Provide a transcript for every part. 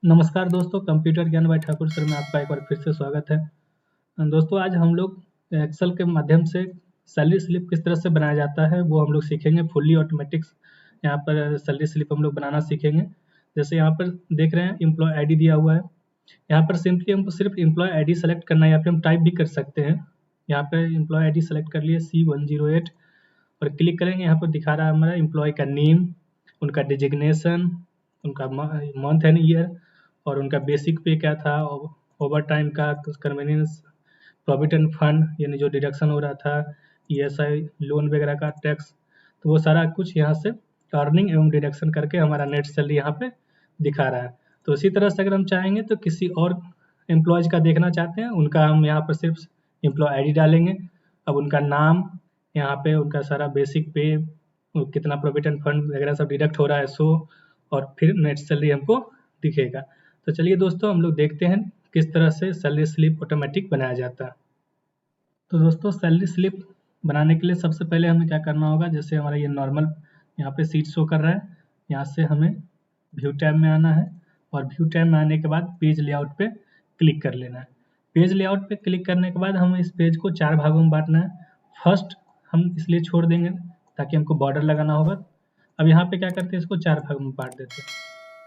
नमस्कार दोस्तों, कंप्यूटर ज्ञान बाय ठाकुर सर में आपका एक बार फिर से स्वागत है। दोस्तों आज हम लोग एक्सेल के माध्यम से सैलरी स्लिप किस तरह से बनाया जाता है वो हम लोग सीखेंगे। फुल्ली ऑटोमेटिक यहाँ पर सैलरी स्लिप हम लोग बनाना सीखेंगे। जैसे यहाँ पर देख रहे हैं एम्प्लॉय आईडी दिया हुआ है। यहाँ पर सिंपली हमको सिर्फ एम्प्लॉय आईडी सेलेक्ट करना है या फिर हम टाइप भी कर सकते हैं। यहाँ पर एम्प्लॉय आईडी सेलेक्ट कर लिए C108 और क्लिक करेंगे। यहाँ पर दिखा रहा है हमारा एम्प्लॉय का नेम, उनका डिजिग्नेशन, उनका मंथ एंड ईयर और उनका बेसिक पे क्या था, ओवर टाइम का कन्वीनियंस, प्रोविडेंट फंड यानी जो डिडक्शन हो रहा था, ESI लोन वगैरह का टैक्स, तो वो सारा कुछ यहाँ से अर्निंग एवं डिडक्शन करके हमारा नेट सैलरी यहाँ पे दिखा रहा है। तो इसी तरह से अगर हम चाहेंगे तो किसी और एम्प्लॉयज़ का देखना चाहते हैं, उनका हम यहाँ पर सिर्फ एम्प्लॉय आईडी डालेंगे। अब उनका नाम, यहाँ पे उनका सारा बेसिक पे, कितना प्रोविडेंट फंड वगैरह सब डिडक्ट हो रहा है सो, और फिर नेट सैलरी हमको दिखेगा। तो चलिए दोस्तों हम लोग देखते हैं किस तरह से सैलरी स्लिप ऑटोमेटिक बनाया जाता है। तो दोस्तों सैलरी स्लिप बनाने के लिए सबसे पहले हमें क्या करना होगा, जैसे हमारा ये नॉर्मल यहाँ पे सीट शो कर रहा है, यहाँ से हमें व्यू टैब में आना है और व्यू टैब में आने के बाद पेज लेआउट पे क्लिक कर लेना है। पेज लेआउट पे क्लिक करने के बाद हमें इस पेज को 4 भागों में बांटना है। फर्स्ट हम इसलिए छोड़ देंगे ताकि हमको बॉर्डर लगाना होगा। अब यहाँ पे क्या करते हैं, इसको 4 भाग में बांट देते हैं।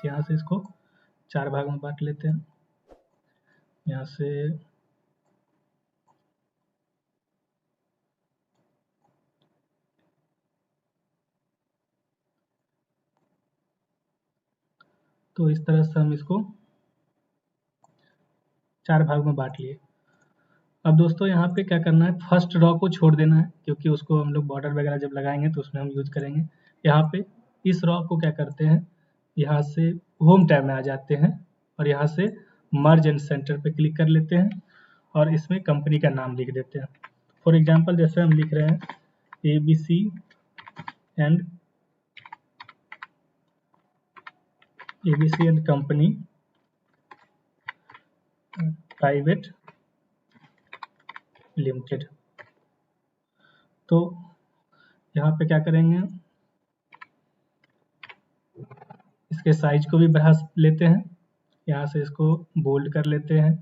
तो यहाँ से इसको 4 भाग में बांट लेते हैं। यहाँ से तो इस तरह से हम इसको 4 भाग में बांट लिए। अब दोस्तों यहाँ पे क्या करना है, फर्स्ट रॉ को छोड़ देना है क्योंकि उसको हम लोग बॉर्डर वगैरह जब लगाएंगे तो उसमें हम यूज करेंगे। यहाँ पे इस रॉ को क्या करते हैं, यहाँ से होम टैब में आ जाते हैं और यहाँ से मर्ज एंड सेंटर पे क्लिक कर लेते हैं और इसमें कंपनी का नाम लिख देते हैं। फॉर एग्जांपल जैसे हम लिख रहे हैं ABC and company private limited. तो यहाँ पे क्या करेंगे, इसके साइज को भी बढ़ा लेते हैं, यहाँ से इसको बोल्ड कर लेते हैं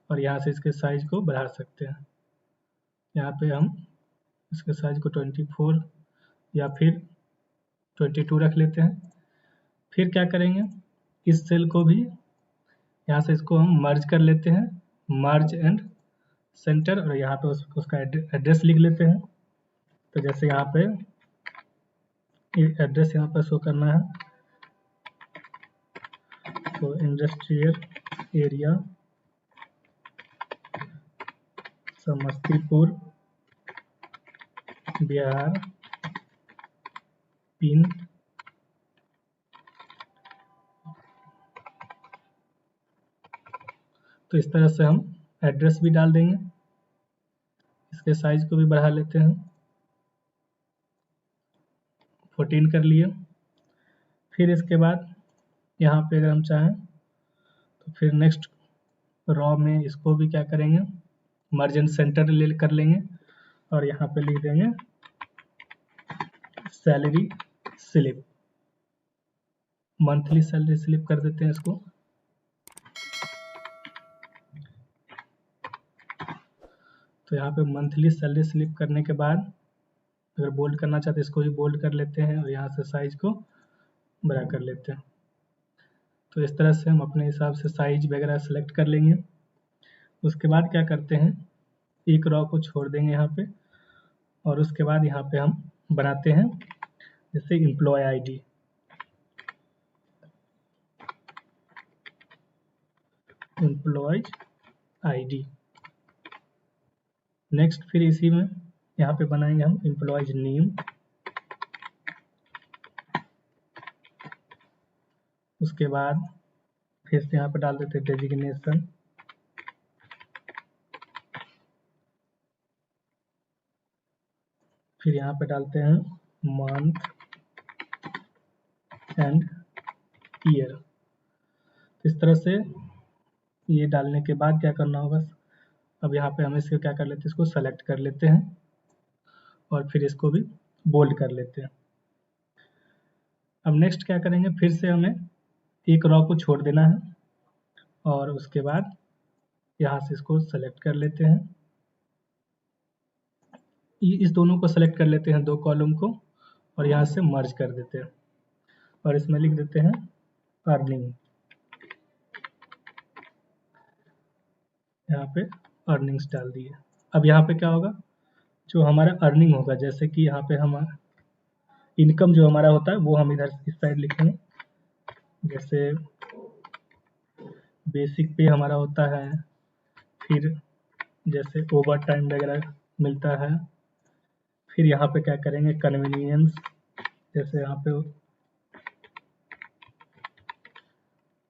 और यहाँ से इसके साइज को बढ़ा सकते हैं। यहाँ पे हम इसके साइज को 24 या फिर 22 रख लेते हैं। फिर क्या करेंगे, इस सेल को भी यहाँ से इसको हम मर्ज कर लेते हैं, मर्ज एंड सेंटर, और यहाँ पे उसका एड्रेस लिख लेते हैं। तो जैसे यहाँ पे एड्रेस यहाँ पर शो करना है, तो industrial area Samastipur Bihar, pin तो इस तरह से हम एड्रेस भी डाल देंगे। इसके साइज को भी बढ़ा लेते हैं, 14 कर लिए। फिर इसके बाद यहाँ पे अगर हम चाहें तो फिर नेक्स्ट रॉ में इसको भी क्या करेंगे, मर्ज एंड सेंटर ले कर लेंगे और यहाँ पे लिख देंगे salary slip, monthly salary slip कर देते हैं इसको। तो यहाँ पे मंथली सैलरी स्लिप करने के बाद अगर बोल्ड करना चाहते हैं इसको भी बोल्ड कर लेते हैं और यहाँ से साइज को बड़ा कर लेते हैं। तो इस तरह से हम अपने हिसाब से साइज वगैरह सेलेक्ट कर लेंगे। उसके बाद क्या करते हैं, एक रॉ को छोड़ देंगे यहाँ पे और उसके बाद यहाँ पे हम बनाते हैं जैसे employ ID. Employees ID next, फिर इसी में यहाँ पे बनाएंगे हम एम्प्लॉयज नेम। उसके बाद फिर से यहाँ पे डाल देते हैं डेजिग्नेशन, फिर यहाँ पे डालते हैं मंथ एंड ईयर। इस तरह से ये डालने के बाद क्या करना होगा, अब यहाँ पे हम इसको क्या कर लेते हैं, इसको सेलेक्ट कर लेते हैं और फिर इसको भी बोल्ड कर लेते हैं। अब नेक्स्ट क्या करेंगे, फिर से हमें एक रॉ को छोड़ देना है और उसके बाद यहाँ से इसको सेलेक्ट कर लेते हैं, इस दोनों को सेलेक्ट कर लेते हैं, 2 कॉलम को, और यहाँ से मर्ज कर देते हैं और इसमें लिख देते हैं अर्निंग। यहाँ पे अर्निंग्स डाल दिए। अब यहाँ पे क्या होगा, जो हमारा अर्निंग होगा, जैसे कि यहाँ पे हमारा इनकम जो हमारा होता है वो हम इधर इस साइड लिखेंगे। जैसे बेसिक पे हमारा होता है, फिर जैसे ओवर टाइम वगैरह मिलता है, फिर यहाँ पे क्या करेंगे कन्वीनियंस, जैसे यहाँ पे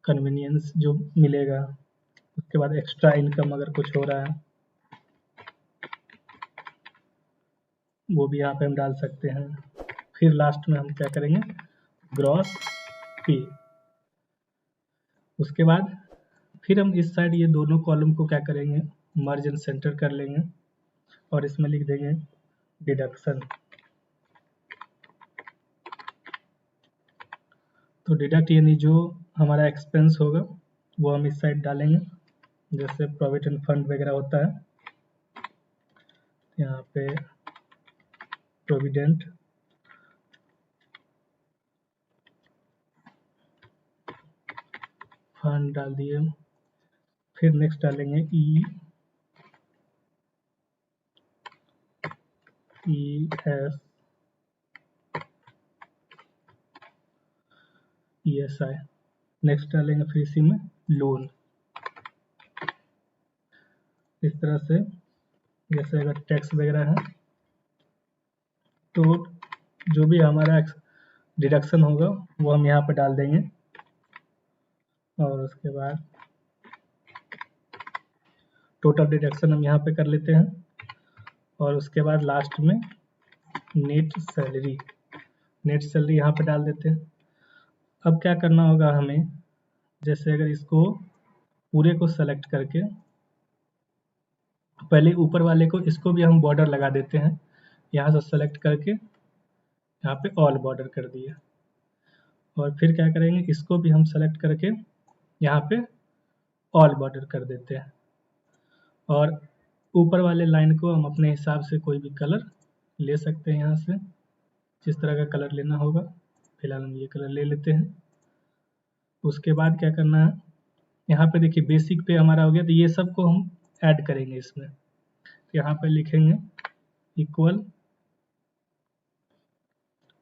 कन्वीनियंस जो मिलेगा, उसके बाद एक्स्ट्रा इनकम अगर कुछ हो रहा है वो भी यहाँ पे हम डाल सकते हैं। फिर लास्ट में हम क्या करेंगे ग्रॉस पे। उसके बाद फिर हम इस साइड ये दोनों कॉलम को क्या करेंगे मर्ज एंड सेंटर कर लेंगे और इसमें लिख देंगे डिडक्शन। तो डिडक्ट यानी जो हमारा एक्सपेंस होगा वो हम इस साइड डालेंगे, जैसे प्रोविडेंट फंड वगैरह होता है, यहाँ पे प्रोविडेंट फंड डाल दिए। फिर नेक्स्ट डालेंगे ESI। नेक्स्ट डालेंगे फिर इसी में लोन। इस तरह से जैसे अगर टैक्स वगैरह है तो जो भी हमारा डिडक्शन होगा वो हम यहाँ पे डाल देंगे और उसके बाद टोटल डिडक्शन हम यहाँ पे कर लेते हैं और उसके बाद लास्ट में नेट सैलरी यहाँ पे डाल देते हैं। अब क्या करना होगा हमें, जैसे अगर इसको पूरे को सेलेक्ट करके पहले ऊपर वाले को इसको भी हम बॉर्डर लगा देते हैं, यहाँ से सेलेक्ट करके यहाँ पे ऑल बॉर्डर कर दिए और फिर क्या करेंगे इसको भी हम सेलेक्ट करके यहाँ पे ऑल बॉर्डर कर देते हैं और ऊपर वाले लाइन को हम अपने हिसाब से कोई भी कलर ले सकते हैं, यहाँ से जिस तरह का कलर लेना होगा। फिलहाल हम ये कलर ले लेते हैं। उसके बाद क्या करना है, यहाँ पे देखिए बेसिक पे हमारा हो गया, तो ये सब को हम ऐड करेंगे इसमें। यहाँ पे लिखेंगे इक्वल,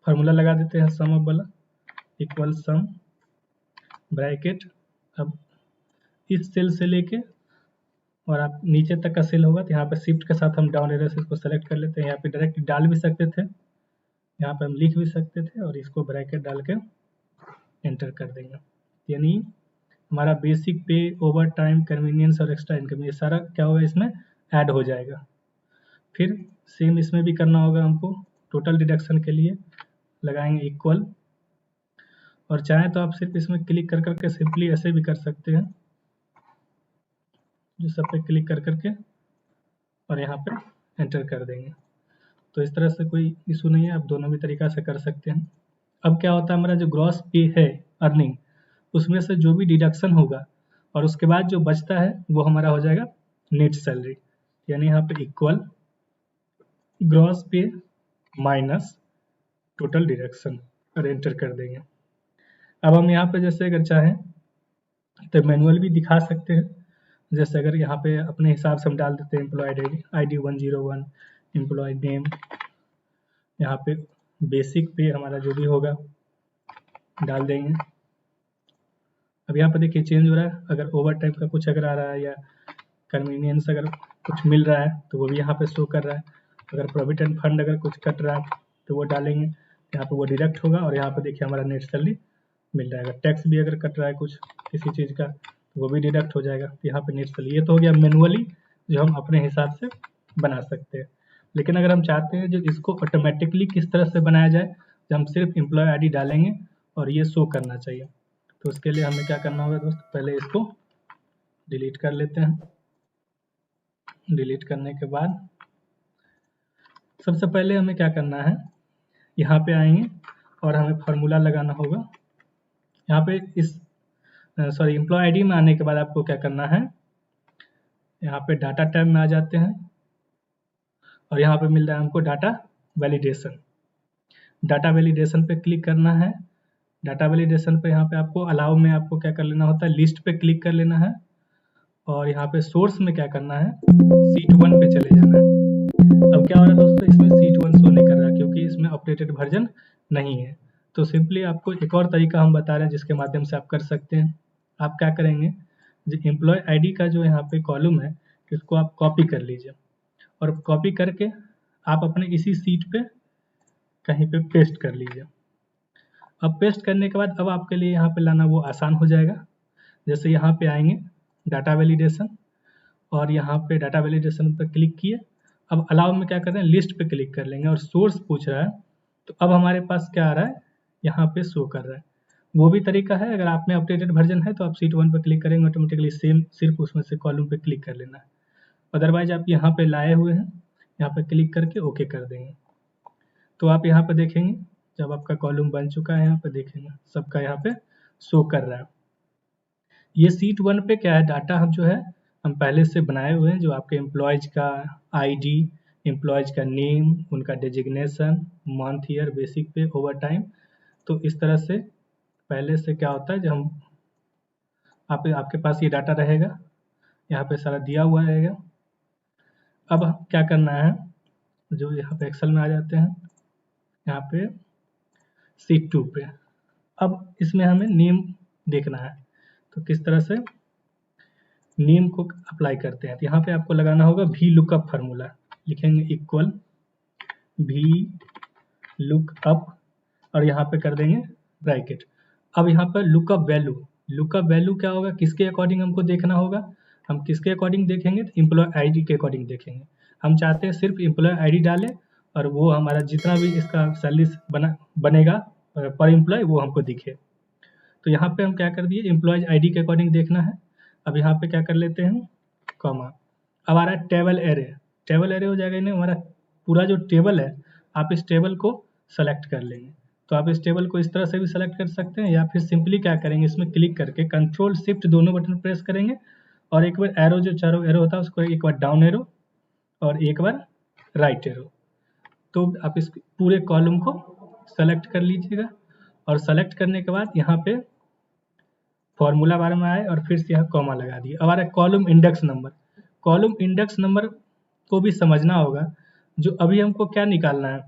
फार्मूला लगा देते हैं सम अप वाला, इक्वल सम ब्रैकेट। अब इस सेल से लेके और आप नीचे तक का सेल होगा तो यहाँ पे शिफ्ट के साथ हम डाउन एरो से इसको सेलेक्ट कर लेते हैं। यहाँ पे डायरेक्ट डाल भी सकते थे, यहाँ पे हम लिख भी सकते थे और इसको ब्रैकेट डाल के एंटर कर देंगे। यानी हमारा बेसिक पे, ओवर टाइम, कन्वीनियंस और एक्स्ट्रा इनकम ये सारा क्या होगा इसमें ऐड हो जाएगा। फिर सेम इसमें भी करना होगा हमको। टोटल डिडक्शन के लिए लगाएंगे इक्वल और चाहे तो आप सिर्फ इसमें क्लिक कर करके सिंपली ऐसे भी कर सकते हैं, जो सब पे क्लिक कर करके और यहाँ पे एंटर कर देंगे। तो इस तरह से कोई इशू नहीं है, आप दोनों भी तरीका से कर सकते हैं। अब क्या होता है हमारा जो ग्रॉस पे है अर्निंग, उसमें से जो भी डिडक्शन होगा और उसके बाद जो बचता है वो हमारा हो जाएगा नेट सैलरी। यानी यहाँ पे इक्वल ग्रॉस पे माइनस टोटल डिडक्शन और एंटर कर देंगे। अब हम यहाँ पे जैसे अगर चाहें तो मैनुअल भी दिखा सकते हैं, जैसे अगर यहाँ पे अपने हिसाब से हम डाल देते हैं एम्प्लॉय ID 101, एम्प्लॉय नेम, यहाँ पे बेसिक पे हमारा जो भी होगा डाल देंगे। अब यहाँ पे देखिए चेंज हो रहा है, अगर ओवर टाइम का कुछ अगर आ रहा है या कन्वीनियंस अगर कुछ मिल रहा है तो वो भी यहाँ पे शो कर रहा है। अगर प्रोविडेंट फंड अगर कुछ कट रहा है तो वो डालेंगे, यहाँ पे वो डिडक्ट होगा और यहाँ पे देखिए हमारा नेट सैलरी मिल जाएगा। टैक्स भी अगर कट रहा है कुछ किसी चीज़ का तो वो भी डिडक्ट हो जाएगा, तो यहाँ पे नेट सैलरी। ये तो हो गया मैनुअली जो हम अपने हिसाब से बना सकते हैं। लेकिन अगर हम चाहते हैं जो इसको ऑटोमेटिकली किस तरह से बनाया जाए, जब हम सिर्फ एम्प्लॉय ID डालेंगे और ये शो करना चाहिए, तो उसके लिए हमें क्या करना होगा दोस्त, पहले इसको डिलीट कर लेते हैं। डिलीट करने के बाद सबसे पहले हमें क्या करना है, यहाँ पे आएंगे और हमें फार्मूला लगाना होगा। यहाँ पे इस सॉरी एम्प्लॉय आईडी में आने के बाद आपको क्या करना है, यहाँ पे डाटा टैब में आ जाते हैं और यहाँ पे मिल रहा है हमको डाटा वैलिडेशन। डाटा वैलिडेशन पे क्लिक करना है। डाटा वैलिडेशन पे यहाँ पे आपको अलाउ में आपको क्या कर लेना होता है, लिस्ट पे क्लिक कर लेना है और यहाँ पे सोर्स में क्या करना है, सीट 1 पे चले जाना है। अब क्या हो रहा है दोस्तों, इसमें सीट 1 शो नहीं कर रहा क्योंकि इसमें अपडेटेड वर्जन नहीं है। तो सिंपली आपको एक और तरीका हम बता रहे हैं जिसके माध्यम से आप कर सकते हैं। आप क्या करेंगे, जो एम्प्लॉय आईडी का जो यहाँ पे कॉलम है इसको आप कॉपी कर लीजिए और कॉपी करके आप अपने इसी सीट पे कहीं पे पेस्ट कर लीजिए। अब पेस्ट करने के बाद अब आपके लिए यहाँ पे लाना वो आसान हो जाएगा। जैसे यहाँ पे आएंगे डाटा वैलिडेशन और यहाँ पे डाटा वैलिडेशन पर क्लिक किए। अब अलाउ में क्या कर रहे हैं, लिस्ट पे क्लिक कर लेंगे और सोर्स पूछ रहा है तो अब हमारे पास क्या आ रहा है, यहाँ पे शो कर रहा है। वो भी तरीका है, अगर आप में अपडेटेड वर्जन है तो आप सीट 1 पे क्लिक करेंगे ऑटोमेटिकली सेम, सिर्फ उसमें से कॉलम पे क्लिक कर लेना है। अदरवाइज आप यहाँ पे लाए हुए हैं, यहाँ पे क्लिक करके ओके कर देंगे तो आप यहाँ पे देखेंगे जब आपका कॉलम बन चुका है, यहाँ पे देखेंगे सबका यहाँ पे शो कर रहा है। ये सीट 1 पे क्या है, डाटा हम जो है हम पहले से बनाए हुए हैं, जो आपके एम्प्लॉयज का आईडी, एम्प्लॉयज का नेम, उनका डेजिग्नेशन, मंथ, ईयर, बेसिक पे, ओवर टाइम। तो इस तरह से पहले से क्या होता है, जब हम आपके पास ये डाटा रहेगा, यहाँ पे सारा दिया हुआ रहेगा। अब क्या करना है, जो यहाँ पे एक्सेल में आ जाते हैं, यहाँ पे सीट 2 पे। अब इसमें हमें नेम देखना है तो किस तरह से नेम को अप्लाई करते हैं। तो यहाँ पे आपको लगाना होगा वी लुकअप फार्मूला, लिखेंगे इक्वल वी लुकअप और यहाँ पे कर देंगे ब्रैकेट। अब यहाँ पर लुकअप वैल्यू क्या होगा, किसके अकॉर्डिंग हमको देखना होगा, हम किसके अकॉर्डिंग देखेंगे, तो एम्प्लॉय आईडी के अकॉर्डिंग देखेंगे। हम चाहते हैं सिर्फ एम्प्लॉय आईडी डालें और वो हमारा जितना भी इसका सैलरी बनेगा पर एम्प्लॉय वो हमको दिखे। तो यहाँ पे हम क्या कर दिए, एम्प्लॉयज आईडी के अकॉर्डिंग देखना है। अब यहाँ पे क्या कर लेते हैं, कॉमा। अब आ रहा है टेबल एरे हो जाएगा, हमारा पूरा जो टेबल है आप इस टेबल को सेलेक्ट कर लेंगे। तो आप इस टेबल को इस तरह से भी सेलेक्ट कर सकते हैं या फिर सिंपली क्या करेंगे, इसमें क्लिक करके कंट्रोल शिफ्ट दोनों बटन प्रेस करेंगे और एक बार एरो, जो चारों एरो होता है उसको एक बार डाउन एरो और एक बार राइट एरो। तो आप इस पूरे कॉलम को सेलेक्ट कर लीजिएगा और सेलेक्ट करने के बाद यहाँ पे फॉर्मूला बार में आए और फिर से यहाँ कॉमा लगा दिए। अब आ रहा है कॉलम इंडेक्स नंबर को भी समझना होगा। जो अभी हमको क्या निकालना है,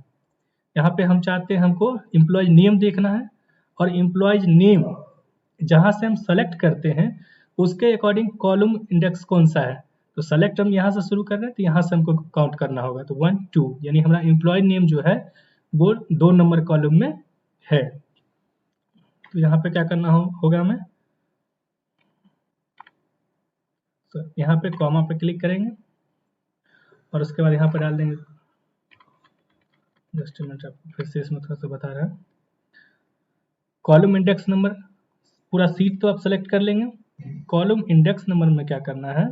यहाँ पे हम चाहते हैं हमको एम्प्लॉयज नेम देखना है और एम्प्लॉयज नेम जहाँ से हम सेलेक्ट करते हैं उसके अकॉर्डिंग कॉलम इंडेक्स कौन सा है। तो सेलेक्ट हम यहाँ से शुरू कर रहे हैं तो यहाँ से हमको काउंट करना होगा। तो 1 2 यानी हमारा एम्प्लॉय नेम जो है वो 2 नंबर कॉलम में है। तो यहाँ पे क्या करना होगा हमें, तो यहाँ पे कॉमा पे क्लिक करेंगे और उसके बाद यहाँ पे डाल देंगे, जस्ट मिनट आपको फिर से इसमें थोड़ा सा बता रहा है। कॉलम इंडेक्स नंबर पूरा सीट तो आप सेलेक्ट कर लेंगे। कॉलम इंडेक्स नंबर में क्या करना है,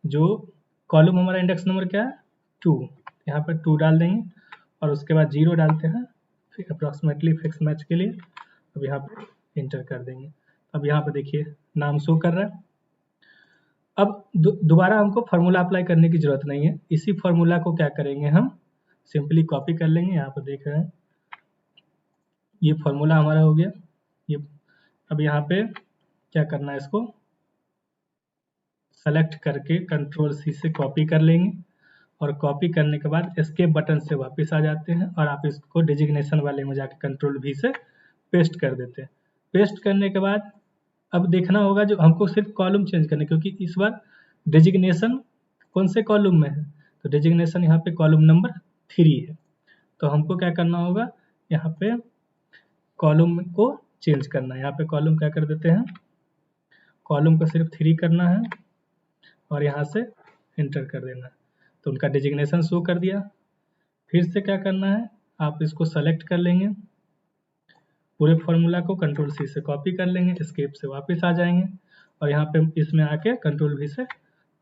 जो कॉलम हमारा इंडेक्स नंबर क्या है 2, यहाँ पे 2 डाल देंगे और उसके बाद 0 डालते हैं फिर अप्रॉक्सीमेटली फिक्स मैच के लिए। अब यहाँ पे इंटर कर देंगे। अब यहाँ पे देखिए नाम शो कर रहा है। अब दोबारा हमको फार्मूला अप्लाई करने की जरूरत नहीं है। इसी फार्मूला को क्या करेंगे, हम सिंपली कॉपी कर लेंगे। यहाँ पर देख रहे हैं ये फार्मूला हमारा हो गया ये। अब यहाँ पे क्या करना है, इसको सेलेक्ट करके कंट्रोल सी से कॉपी कर लेंगे और कॉपी करने के बाद एस्केप बटन से वापस आ जाते हैं और आप इसको डेजिग्नेशन वाले में जाके कंट्रोल वी से पेस्ट कर देते हैं। पेस्ट करने के बाद अब देखना होगा, जो हमको सिर्फ कॉलम चेंज करना है क्योंकि इस बार डेजिग्नेशन कौन से कॉलम में है, तो डेजिग्नेशन यहाँ पे कॉलम नंबर 3 है। तो हमको क्या करना होगा, यहाँ पे कॉलम को चेंज करना है। यहाँ पे कॉलम क्या कर देते हैं, कॉलम को सिर्फ 3 करना है और यहाँ से एंटर कर देना है। तो उनका डेजिग्नेशन शो कर दिया। फिर से क्या करना है, आप इसको सेलेक्ट कर लेंगे, पूरे फार्मूला को कंट्रोल सी से कॉपी कर लेंगे, एस्केप से वापस आ जाएंगे और यहाँ पे इसमें आके कंट्रोल वी से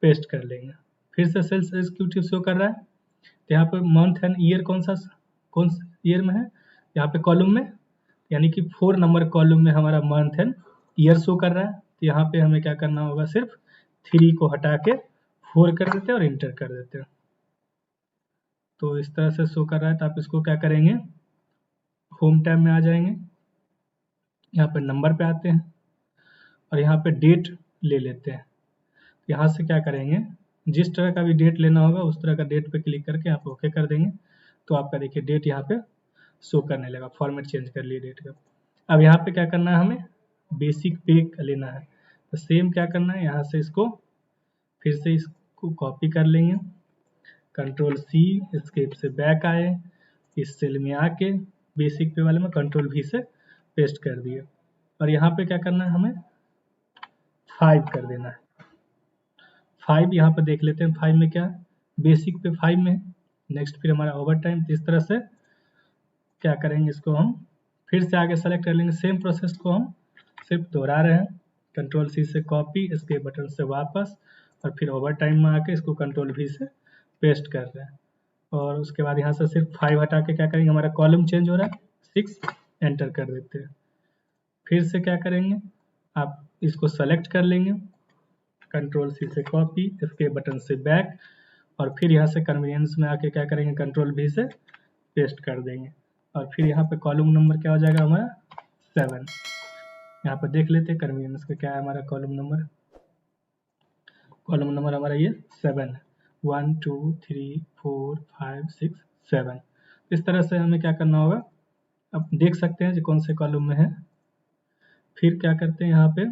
पेस्ट कर लेंगे। फिर से सेल्स एग्जीक्यूटिव शो कर रहा है। तो यहाँ पे मंथ एंड ईयर कौन ईयर में है, यहाँ पे कॉलम में, यानी कि 4 नंबर कॉलम में हमारा मंथ एंड ईयर शो कर रहा है, तो यहाँ पे हमें क्या करना होगा, सिर्फ 3 को हटा के 4 कर देते हैं और इंटर कर देते हैं। तो इस तरह से शो कर रहा है, तो आप इसको क्या करेंगे, होम टैब में आ जाएंगे, यहाँ पे नंबर पे आते हैं और यहाँ पे डेट ले लेते हैं। यहाँ से क्या करेंगे, जिस तरह का भी डेट लेना होगा उस तरह का डेट पे क्लिक करके आप ओके कर देंगे, तो आपका देखिए डेट यहाँ पे शो करने लगा, फॉर्मेट चेंज कर लिए डेट का। अब यहाँ पे क्या करना है, हमें बेसिक पे लेना है, तो सेम क्या करना है, यहाँ से इसको फिर से इसको कॉपी कर लेंगे, कंट्रोल सी, एस्केप से बैक आए, इस सेल में आके बेसिक पे वाले में कंट्रोल V से पेस्ट कर दिए, और यहाँ पे क्या करना है, हमें 5 कर देना है। 5 यहाँ पे देख लेते हैं, 5 में क्या है, बेसिक पे 5 में, नेक्स्ट फिर हमारा ओवर टाइम। इस तरह से क्या करेंगे, इसको हम फिर से आगे सेलेक्ट कर लेंगे, सेम प्रोसेस को हम सिर्फ दोहरा रहे हैं, कंट्रोल सी से कॉपी, इसके बटन से वापस, और फिर ओवर टाइम में आके इसको कंट्रोल V से पेस्ट कर रहे हैं, और उसके बाद यहाँ से सिर्फ 5 हटा के क्या करेंगे, हमारा कॉलम चेंज हो रहा है, 6 एंटर कर देते हैं। फिर से क्या करेंगे, आप इसको सेलेक्ट कर लेंगे, कंट्रोल सी से कॉपी, इसके बटन से बैक, और फिर यहाँ से कन्वीनियंस में आके क्या करेंगे, कंट्रोल V से पेस्ट कर देंगे, और फिर यहाँ पे कॉलम नंबर क्या हो जाएगा हमारा 7। यहाँ पर देख लेते हैं कन्वीनियंस का क्या है, हमारा कॉलम नंबर हमारा ये 7 है, 1 2 3 4 5 6 7। इस तरह से हमें क्या करना होगा, अब देख सकते हैं जो कौन से कॉलम में है। फिर क्या करते हैं, यहाँ पे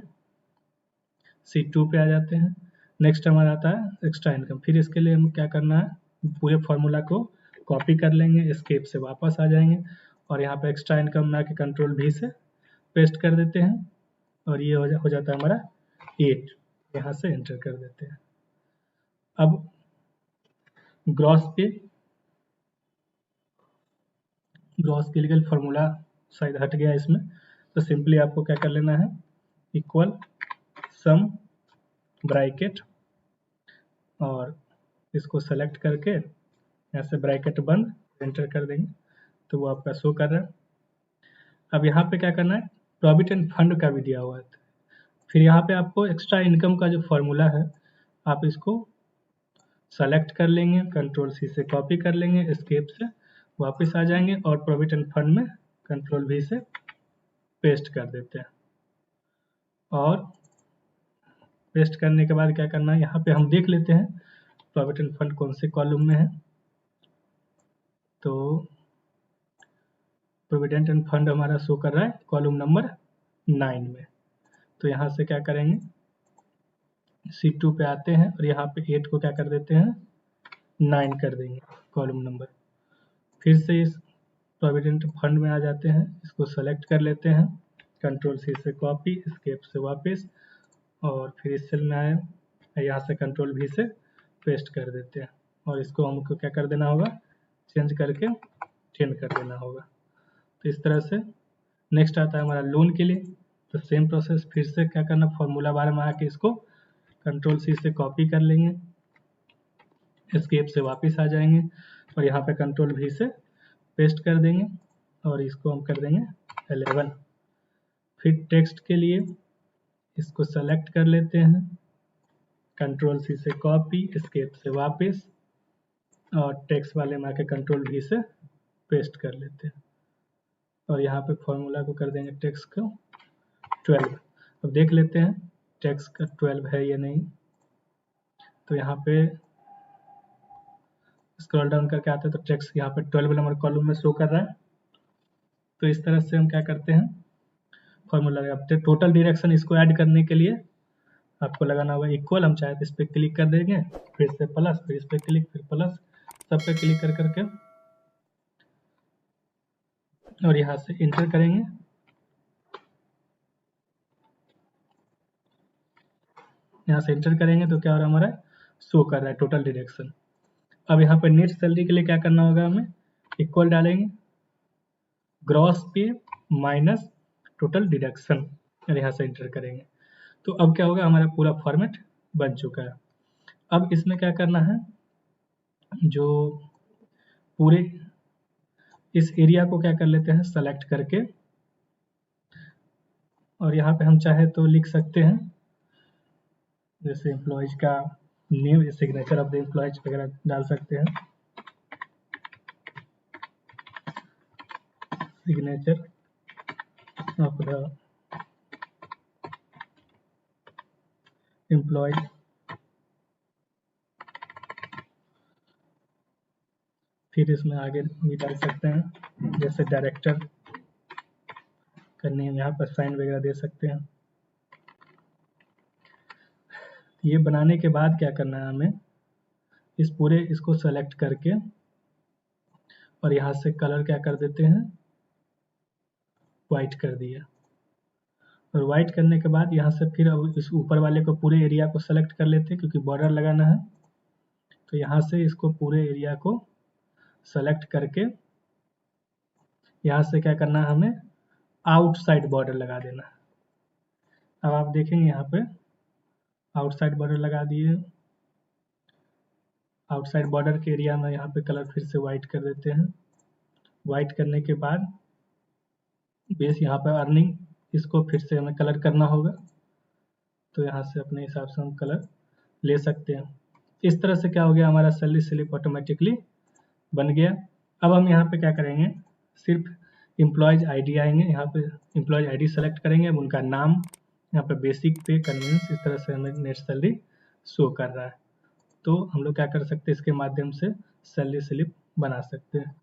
C2 पे आ जाते हैं, नेक्स्ट हमारा आता है एक्स्ट्रा इनकम। फिर इसके लिए हम क्या करना है, पूरे फार्मूला को कॉपी कर लेंगे, एस्केप से वापस आ जाएंगे, और यहाँ पे एक्स्ट्रा इनकम में आके कंट्रोल V से पेस्ट कर देते हैं, और ये हो जाता है हमारा 8, यहाँ से एंटर कर देते हैं। अब ग्रॉस के लिए फार्मूला शायद हट गया इसमें, तो सिंपली आपको क्या कर लेना है, इक्वल सम ब्रैकेट, और इसको सेलेक्ट करके यहाँ से ब्रैकेट बंद, एंटर कर देंगे, तो वो आपका शो कर रहा है। अब यहाँ पे क्या करना है, प्रोविडेंट फंड का भी दिया हुआ है, फिर यहाँ पे आपको एक्स्ट्रा इनकम का जो फॉर्मूला है, आप इसको सेलेक्ट कर लेंगे, कंट्रोल C से कॉपी कर लेंगे, एस्केप से वापस आ जाएंगे, और प्रोविडेंट फंड में कंट्रोल V से पेस्ट कर देते हैं, और पेस्ट करने के बाद क्या करना है, यहाँ पे हम देख लेते हैं प्रोविडेंट फंड कौन से कॉलम में है। तो प्रोविडेंट एंड फंड हमारा शो कर रहा है कॉलम नंबर 9 में, तो यहाँ से क्या करेंगे, C2 पे आते हैं, और यहाँ पे 8 को क्या कर देते हैं, 9 कर देंगे कॉलम नंबर। फिर से इस प्रोविडेंट फंड में आ जाते हैं, इसको सेलेक्ट कर लेते हैं, कंट्रोल C से कॉपी, एस्केप से वापस, और फिर इस सेल में आए, यहाँ से कंट्रोल V से पेस्ट कर देते हैं, और इसको हमको क्या कर देना होगा, चेंज करके 10 कर देना होगा। तो इस तरह से नेक्स्ट आता है हमारा लोन के लिए, तो सेम प्रोसेस, फिर से क्या करना, फॉर्मूला बार में आके इसको कंट्रोल C से कॉपी कर लेंगे, एस्केप से वापस आ जाएंगे, और यहाँ पे कंट्रोल V से पेस्ट कर देंगे, और इसको हम कर देंगे 11। फिर टेक्स्ट के लिए इसको सेलेक्ट कर लेते हैं, कंट्रोल C से कॉपी, एस्केप से वापस, और टेक्स्ट वाले में आके कंट्रोल V से पेस्ट कर लेते हैं, और यहाँ पे फॉर्मूला को कर देंगे टेक्स्ट को 12। अब देख लेते हैं टेक्स्ट का 12 है या नहीं, तो यहाँ पे स्क्रॉल डाउन करके आते हैं तो टेक्स्ट यहाँ पे 12 नंबर कॉलम में शो कर रहा है। तो इस तरह से हम क्या करते हैं, फॉर्मूला लगाते हैं। टोटल डायरेक्शन इसको ऐड करने के लिए आपको लगाना होगा इक्वल, हम चाहे तो इस पर क्लिक कर देंगे, फिर से प्लस, फिर इस पर क्लिक, फिर प्लस, सब पे क्लिक कर करके, और यहाँ से इंटर करेंगे, यहाँ से इंटर करेंगे तो क्या हो रहा है, हमारा शो कर रहा है टोटल डायरेक्शन। अब यहाँ पे नेट सैलरी के लिए क्या करना होगा, हमें इक्वल डालेंगे, ग्रॉस पे माइनस टोटल डिडक्शन, और यहाँ से इंटर करेंगे, तो अब क्या होगा, हमारा पूरा फॉर्मेट बन चुका है। अब इसमें क्या करना है, जो पूरे इस एरिया को क्या कर लेते हैं, सेलेक्ट करके, और यहाँ पे हम चाहे तो लिख सकते हैं, जैसे एम्प्लॉयज का name, signature of the employees वगैरह डाल सकते हैं, सिग्नेचर ऑफ द एम्प्लॉयज, फिर इसमें आगे भी डाल सकते हैं, जैसे डायरेक्टर का नेम, यहाँ पर साइन वगैरह दे सकते हैं। ये बनाने के बाद क्या करना है हमें, इस पूरे इसको सेलेक्ट करके और यहाँ से कलर क्या कर देते हैं, वाइट कर दिया। और वाइट करने के बाद यहाँ से फिर अब इस ऊपर वाले को पूरे एरिया को सेलेक्ट कर लेते हैं, क्योंकि बॉर्डर लगाना है। तो यहाँ से इसको पूरे एरिया को सेलेक्ट करके यहाँ से क्या करना है, हमें आउटसाइड बॉर्डर लगा देना है। अब आप देखेंगे यहाँ पे आउटसाइड बॉर्डर लगा दिए। आउटसाइड बॉर्डर के एरिया में यहाँ पे कलर फिर से वाइट कर देते हैं। वाइट करने के बाद बेस यहाँ पे अर्निंग, इसको फिर से हमें कलर करना होगा, तो यहाँ से अपने हिसाब से हम कलर ले सकते हैं। इस तरह से क्या हो गया, हमारा सैलरी स्लिप ऑटोमेटिकली बन गया। अब हम यहाँ पे क्या करेंगे, सिर्फ एम्प्लॉयज आईडी आएंगे, यहाँ पे एम्प्लॉयज आईडी सेलेक्ट करेंगे, अब उनका नाम, यहाँ पे बेसिक पे, कन्वीनियंस, इस तरह से हमें नेट सैलरी शो कर रहा है। तो हम लोग क्या कर सकते हैं, इसके माध्यम से सैलरी स्लिप बना सकते हैं।